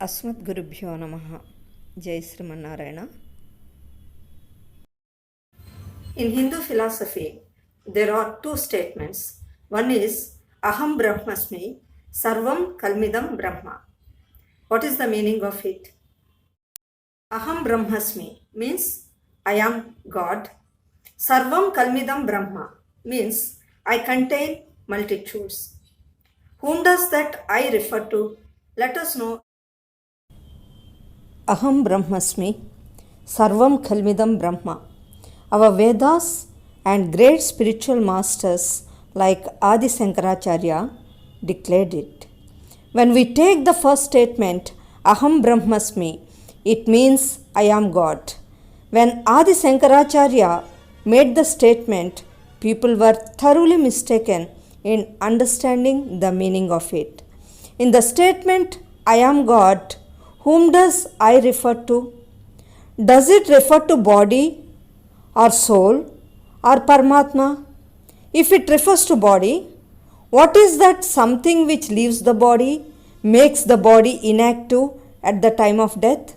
अस्मद्गुरुभ्यो नमः. Jai Srimanarayana. In Hindu philosophy, there are two statements. One is Aham Brahmasmi, Sarvam Kalmidam Brahma. What is the meaning of it? Aham Brahmasmi means I am God. Sarvam Kalmidam Brahma means I contain multitudes. Whom does that I refer to? Let us know. Aham Brahmasmi, Sarvam Kalmidam Brahma. Our Vedas and great spiritual masters like Adi Shankaracharya declared it. When we take the first statement, Aham Brahmasmi, it means I am God. When Adi Shankaracharya made the statement, people were thoroughly mistaken in understanding the meaning of it. In the statement, I am God, whom does I refer to? Does it refer to body or soul or Paramatma? If it refers to body, what is that something which leaves the body, makes the body inactive at the time of death?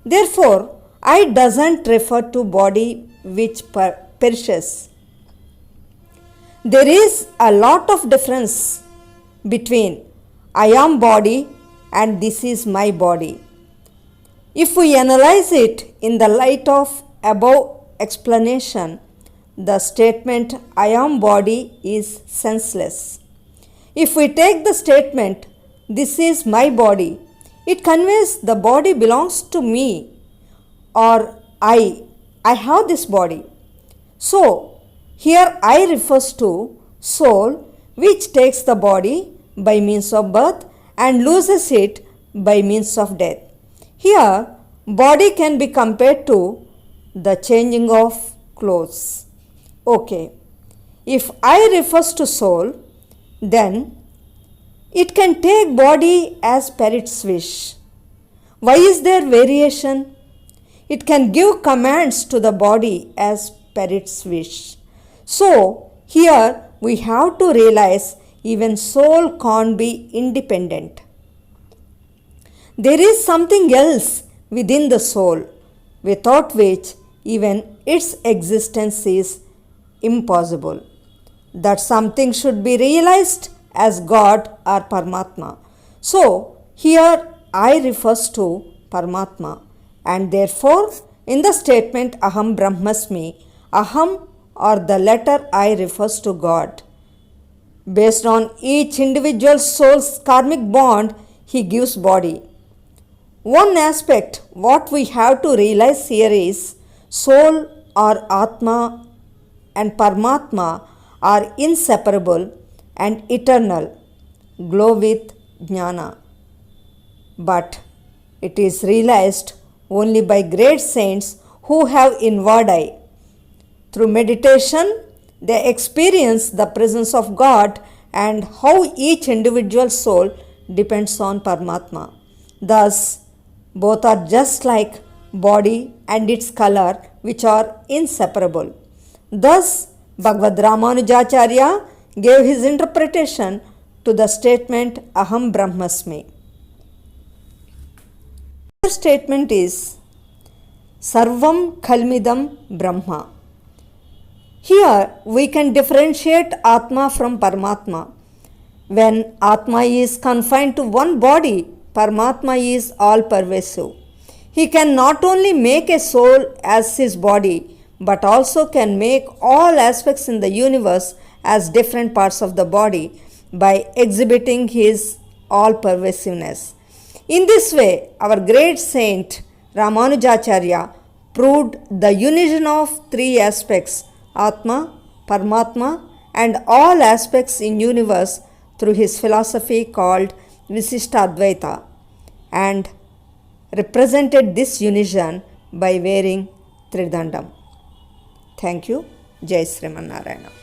Therefore, I doesn't refer to body which perishes. There is a lot of difference between I am body and this is my body. If we analyze it in the light of above explanation, the statement I am body is senseless. If we take the statement this is my body, it conveys the body belongs to me or I have this body. So, here I refers to soul which takes the body by means of birth and loses it by means of death. Here, body can be compared to the changing of clothes. Okay, if I refers to soul, then it can take body as per its wish. Why is there variation? It can give commands to the body as per its wish. So, here we have to realize even soul can't be independent. There is something else within the soul, without which even its existence is impossible. That something should be realized as God or Paramatma. So, here I refers to Paramatma, and therefore in the statement Aham Brahmasmi, Aham or the letter I refers to God. Based on each individual soul's karmic bond, he gives body. One aspect what we have to realize here is soul or Atma and Paramatma are inseparable and eternal, glow with jnana. But it is realized only by great saints who have inward eye. Through meditation, they experience the presence of God and how each individual soul depends on Paramatma. Thus, both are just like body and its color, which are inseparable. Thus, Bhagavad Ramanujacharya gave his interpretation to the statement Aham Brahmasmi. The statement is Sarvam Kalmidam Brahma. Here we can differentiate Atma from Paramatma. When Atma is confined to one body, Paramatma is all pervasive. He can not only make a soul as his body, but also can make all aspects in the universe as different parts of the body by exhibiting his all pervasiveness. In this way, our great saint Ramanujacharya proved the unison of three aspects, Atma, Paramatma and all aspects in universe through his philosophy called Visishtadvaita, and represented this unison by wearing Tridandam. Thank you. Jai Srimanarayana.